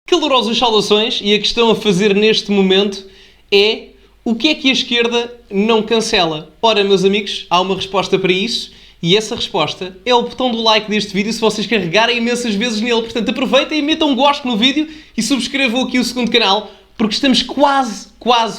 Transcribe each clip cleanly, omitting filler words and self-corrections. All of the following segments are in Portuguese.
Calorosas saudações, e a questão a fazer neste momento é: o que é que a esquerda não cancela? Ora, meus amigos, há uma resposta para isso, e essa resposta é o botão do like deste vídeo se vocês carregarem imensas vezes nele. Portanto, aproveitem e metam um gosto no vídeo e subscrevam aqui o segundo canal, porque estamos quase,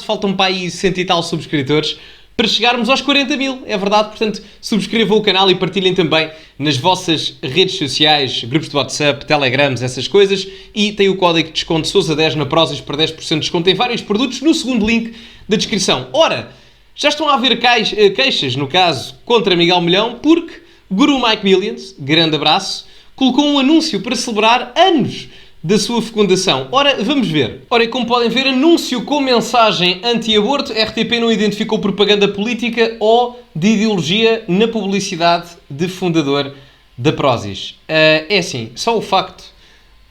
faltam para aí 100 e tal subscritores para chegarmos aos 40 mil, é verdade. Portanto, subscrevam o canal e partilhem também nas vossas redes sociais, grupos de WhatsApp, Telegrams, essas coisas. E tem o código de desconto SOUSA10 na Prozis para 10% de desconto em vários produtos no segundo link da descrição. Ora, já estão a haver queixas, no caso, contra Miguel Milhão, porque Guru Mike Millions, grande abraço, colocou um anúncio para celebrar anos da sua fecundação. Ora, vamos ver. Ora, e como podem ver, anúncio com mensagem anti-aborto. RTP não identificou propaganda política ou de ideologia na publicidade de fundador da Prozis. É assim, só o facto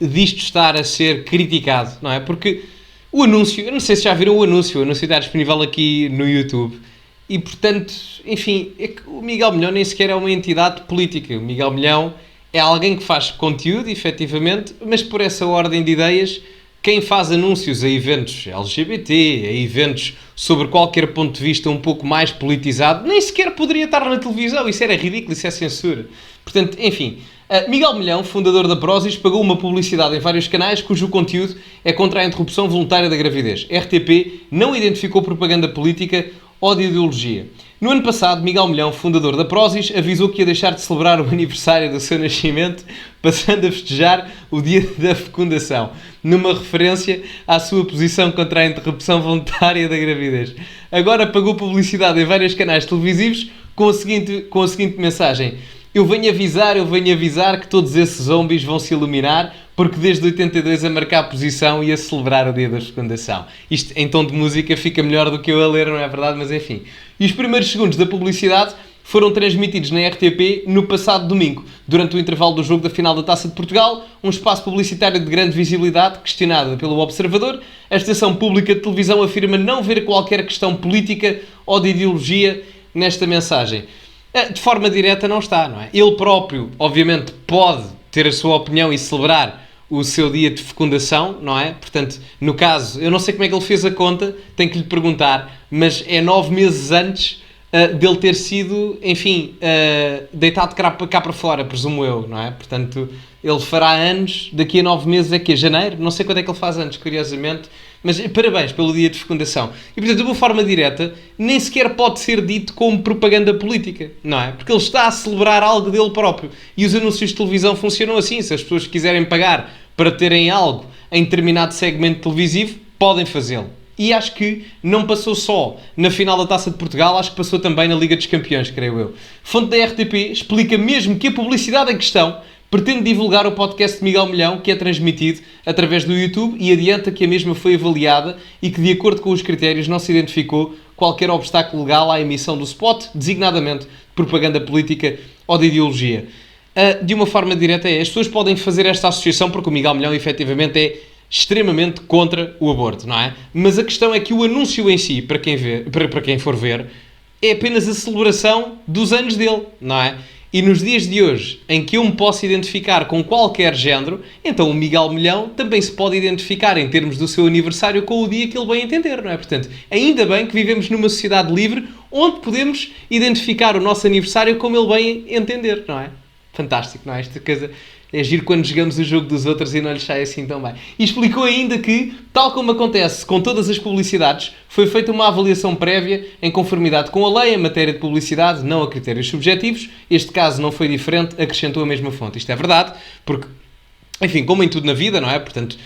disto estar a ser criticado, não é? Porque o anúncio, eu não sei se já viram o anúncio está disponível aqui no YouTube. E, portanto, enfim, é que o Miguel Milhão nem sequer é uma entidade política. O Miguel Milhão é alguém que faz conteúdo, efetivamente, mas por essa ordem de ideias, quem faz anúncios a eventos LGBT, a eventos sobre qualquer ponto de vista um pouco mais politizado, nem sequer poderia estar na televisão. Isso era ridículo, isso é censura. Portanto, enfim, Miguel Milhão, fundador da Prozis, pagou uma publicidade em vários canais cujo conteúdo é contra a interrupção voluntária da gravidez. RTP não identificou propaganda política ou de ideologia. No ano passado, Miguel Milhão, fundador da Prozis, avisou que ia deixar de celebrar o aniversário do seu nascimento, passando a festejar o dia da fecundação, numa referência à sua posição contra a interrupção voluntária da gravidez. Agora pagou publicidade em vários canais televisivos com a seguinte mensagem: Eu venho avisar que todos esses zombies vão se iluminar, porque desde 82 a marcar a posição e a celebrar o dia da fecundação. Isto em tom de música fica melhor do que eu a ler, não é verdade? Mas enfim. E os primeiros segundos da publicidade foram transmitidos na RTP no passado domingo, durante o intervalo do jogo da final da Taça de Portugal, um espaço publicitário de grande visibilidade, questionada pelo Observador. A estação pública de televisão afirma não ver qualquer questão política ou de ideologia nesta mensagem. De forma direta não está, não é? Ele próprio, obviamente, pode ter a sua opinião e celebrar o seu dia de fecundação, não é? Portanto, no caso, eu não sei como é que ele fez a conta, tenho que lhe perguntar, mas é 9 meses antes dele ter sido, enfim, deitado cá para fora, presumo eu, não é? Portanto, ele fará anos, daqui a 9 meses é que é janeiro, não sei quando é que ele faz anos, curiosamente, mas parabéns pelo dia de fecundação. E, portanto, de uma forma direta, nem sequer pode ser dito como propaganda política, não é? Porque ele está a celebrar algo dele próprio. E os anúncios de televisão funcionam assim. Se as pessoas quiserem pagar para terem algo em determinado segmento televisivo, podem fazê-lo. E acho que não passou só na final da Taça de Portugal, acho que passou também na Liga dos Campeões, creio eu. Fonte da RTP explica mesmo que a publicidade em questão pretende divulgar o podcast de Miguel Milhão, que é transmitido através do YouTube, e adianta que a mesma foi avaliada e que, de acordo com os critérios, não se identificou qualquer obstáculo legal à emissão do spot, designadamente de propaganda política ou de ideologia. De uma forma direta, as pessoas podem fazer esta associação porque o Miguel Milhão, efetivamente, é extremamente contra o aborto, não é? Mas a questão é que o anúncio em si, para quem for ver, é apenas a celebração dos anos dele, não é? E nos dias de hoje, em que eu me posso identificar com qualquer género, então o Miguel Milhão também se pode identificar em termos do seu aniversário com o dia que ele bem entender, não é? Portanto, ainda bem que vivemos numa sociedade livre onde podemos identificar o nosso aniversário como ele bem entender, não é? Fantástico, não é? Esta coisa é giro quando jogamos o jogo dos outros e não lhes sai assim tão bem. E explicou ainda que, tal como acontece com todas as publicidades, foi feita uma avaliação prévia em conformidade com a lei em matéria de publicidade, não a critérios subjetivos. Este caso não foi diferente, acrescentou a mesma fonte. Isto é verdade, porque, enfim, como em tudo na vida, não é? Portanto,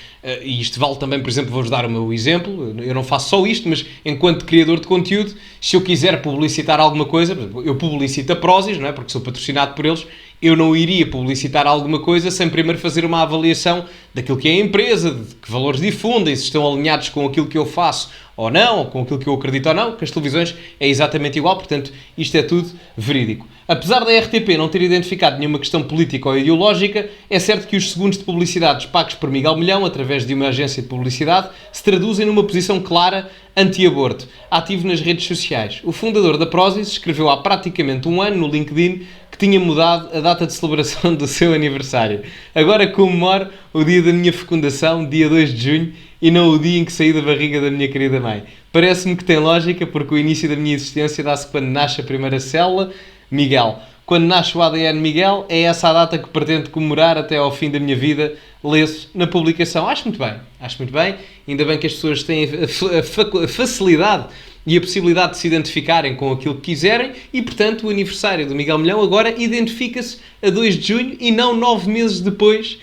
e isto vale também, por exemplo, vou-vos dar o meu exemplo, eu não faço só isto, mas enquanto criador de conteúdo, se eu quiser publicitar alguma coisa, por exemplo, eu publicito a Prozis, não é? Porque sou patrocinado por eles, eu não iria publicitar alguma coisa sem primeiro fazer uma avaliação daquilo que é a empresa, de que valores difundem, se estão alinhados com aquilo que eu faço ou não, ou com aquilo que eu acredito ou não, que as televisões é exatamente igual, portanto, isto é tudo verídico. Apesar da RTP não ter identificado nenhuma questão política ou ideológica, é certo que os segundos de publicidades pagos por Miguel Milhão, através de uma agência de publicidade, se traduzem numa posição clara anti-aborto, ativo nas redes sociais. O fundador da Prozis escreveu há praticamente um ano no LinkedIn que tinha mudado a data de celebração do seu aniversário. Agora comemoro o dia da minha fecundação, dia 2 de junho, e não o dia em que saí da barriga da minha querida mãe. Parece-me que tem lógica, porque o início da minha existência dá-se quando nasce a primeira célula, Miguel. Quando nasce o ADN Miguel, é essa a data que pretendo comemorar até ao fim da minha vida, lê-se na publicação. Acho muito bem. Ainda bem que as pessoas têm a facilidade e a possibilidade de se identificarem com aquilo que quiserem e, portanto, o aniversário do Miguel Milhão agora identifica-se a 2 de junho e não 9 meses depois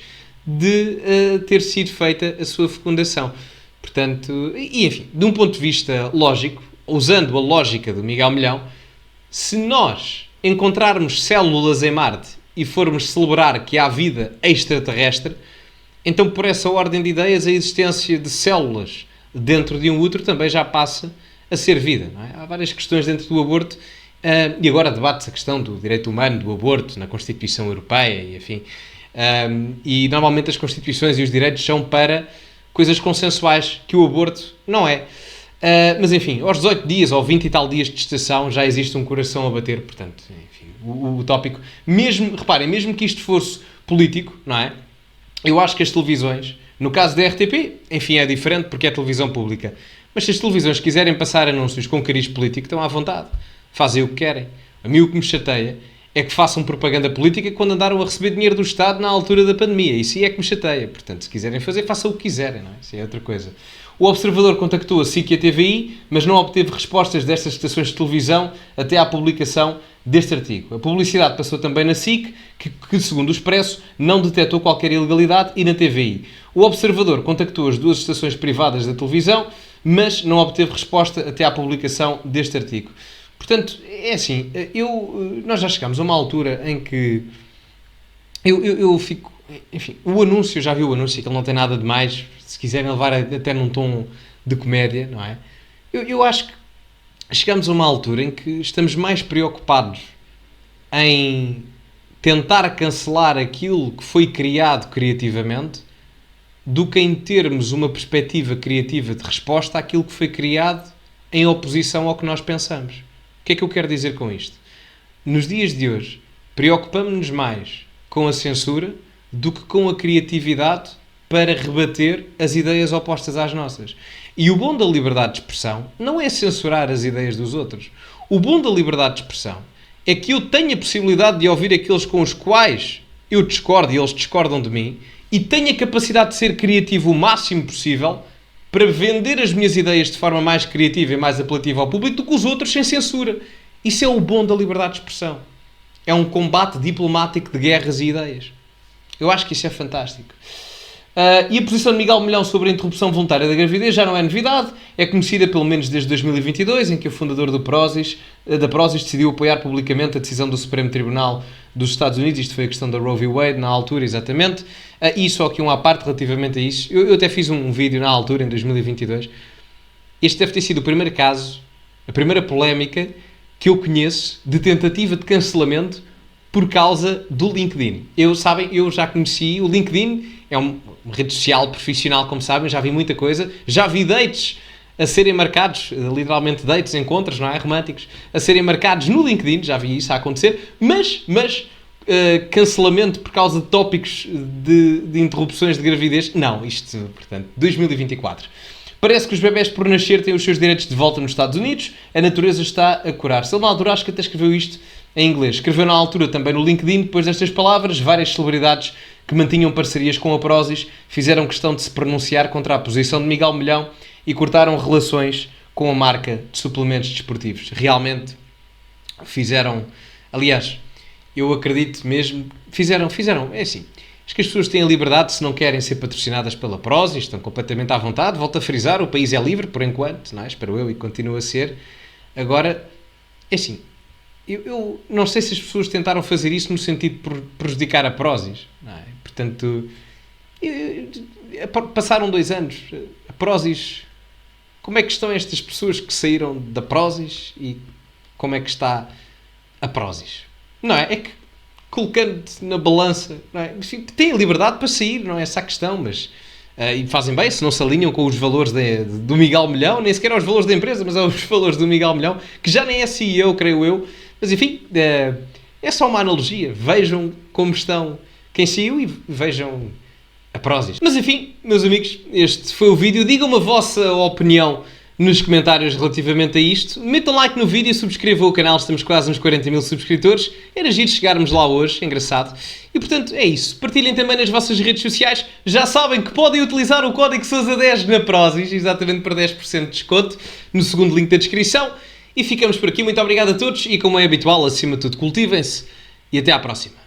de ter sido feita a sua fecundação. Portanto, e enfim, de um ponto de vista lógico, usando a lógica do Miguel Milhão, se nós encontrarmos células em Marte e formos celebrar que há vida extraterrestre, então, por essa ordem de ideias, a existência de células dentro de um útero também já passa a ser vida. Não é? Há várias questões dentro do aborto e agora debate-se a questão do direito humano do aborto na Constituição Europeia e enfim. E normalmente as Constituições e os direitos são para coisas consensuais, que o aborto não é. Mas enfim, aos 18 dias ou 20 e tal dias de gestação já existe um coração a bater, portanto, enfim, o tópico, reparem, mesmo que isto fosse político, não é? Eu acho que as televisões, no caso da RTP, enfim, é diferente porque é televisão pública, mas se as televisões quiserem passar anúncios com cariz político, estão à vontade, fazem o que querem. A mim o que me chateia é que façam propaganda política quando andaram a receber dinheiro do Estado na altura da pandemia. Isso é que me chateia. Portanto, se quiserem fazer, façam o que quiserem, não é? Isso é outra coisa. O Observador contactou a SIC e a TVI, mas não obteve respostas destas estações de televisão até à publicação deste artigo. A publicidade passou também na SIC, que segundo o Expresso, não detectou qualquer ilegalidade, e na TVI. O Observador contactou as duas estações privadas da televisão, mas não obteve resposta até à publicação deste artigo. Portanto, é assim, nós já chegámos a uma altura em que eu fico... Enfim, o anúncio, já vi o anúncio, que ele não tem nada de mais, se quiserem levar até num tom de comédia, não é? Eu acho que chegamos a uma altura em que estamos mais preocupados em tentar cancelar aquilo que foi criado criativamente do que em termos uma perspectiva criativa de resposta àquilo que foi criado em oposição ao que nós pensamos. O que é que eu quero dizer com isto? Nos dias de hoje, preocupamos-nos mais com a censura do que com a criatividade para rebater as ideias opostas às nossas. E o bom da liberdade de expressão não é censurar as ideias dos outros. O bom da liberdade de expressão é que eu tenho a possibilidade de ouvir aqueles com os quais eu discordo e eles discordam de mim e tenho a capacidade de ser criativo o máximo possível para vender as minhas ideias de forma mais criativa e mais apelativa ao público do que os outros sem censura. Isso é o bom da liberdade de expressão. É um combate diplomático de guerras e ideias. Eu acho que isso é fantástico. E a posição de Miguel Milhão sobre a interrupção voluntária da gravidez já não é novidade. É conhecida pelo menos desde 2022, em que o fundador da Prozis decidiu apoiar publicamente a decisão do Supremo Tribunal dos Estados Unidos. Isto foi a questão da Roe v. Wade, na altura, exatamente. E só aqui à parte relativamente a isso. Eu até fiz um vídeo na altura, em 2022. Este deve ter sido o primeiro caso, a primeira polémica que eu conheço de tentativa de cancelamento por causa do LinkedIn. Eu já conheci o LinkedIn, é uma rede social profissional, como sabem, já vi muita coisa, já vi dates a serem marcados, literalmente dates, encontros, não é, românticos, a serem marcados no LinkedIn, já vi isso a acontecer, mas cancelamento por causa de tópicos de interrupções de gravidez, não, isto, portanto, 2024. Parece que os bebés por nascer têm os seus direitos de volta nos Estados Unidos, a natureza está a curar-se. Ele na altura acho que até escreveu isto em inglês. Escreveu na altura também no LinkedIn, depois destas palavras, várias celebridades que mantinham parcerias com a Prozis fizeram questão de se pronunciar contra a posição de Miguel Milhão e cortaram relações com a marca de suplementos desportivos. Realmente fizeram, aliás, eu acredito mesmo, fizeram, é assim, acho que as pessoas têm a liberdade, se não querem ser patrocinadas pela Prozis, estão completamente à vontade, volto a frisar, o país é livre por enquanto, não é? Espero eu, e continua a ser. Agora, é assim, eu não sei se as pessoas tentaram fazer isso no sentido de prejudicar a Prozis, não é? Portanto, passaram 2 anos, a Prozis, como é que estão estas pessoas que saíram da Prozis e como é que está a Prozis? Não é? É que, colocando-te na balança, não é? Têm liberdade para sair, não é essa a questão, mas e fazem bem, se não se alinham com os valores do Miguel Milhão, nem sequer aos valores da empresa, mas aos valores do Miguel Milhão, que já nem é CEO, creio eu, mas enfim, É só uma analogia. Vejam como estão quem saiu e vejam a Prozis. Mas enfim, meus amigos, este foi o vídeo. Digam-me a vossa opinião nos comentários relativamente a isto. Metam like no vídeo, subscrevam o canal, estamos quase nos 40 mil subscritores. Era giro chegarmos lá hoje, engraçado. E portanto é isso. Partilhem também nas vossas redes sociais. Já sabem que podem utilizar o código SOUSA10 na Prozis, exatamente para 10% de desconto, no segundo link da descrição. E ficamos por aqui. Muito obrigado a todos e, como é habitual, acima de tudo, cultivem-se e até à próxima.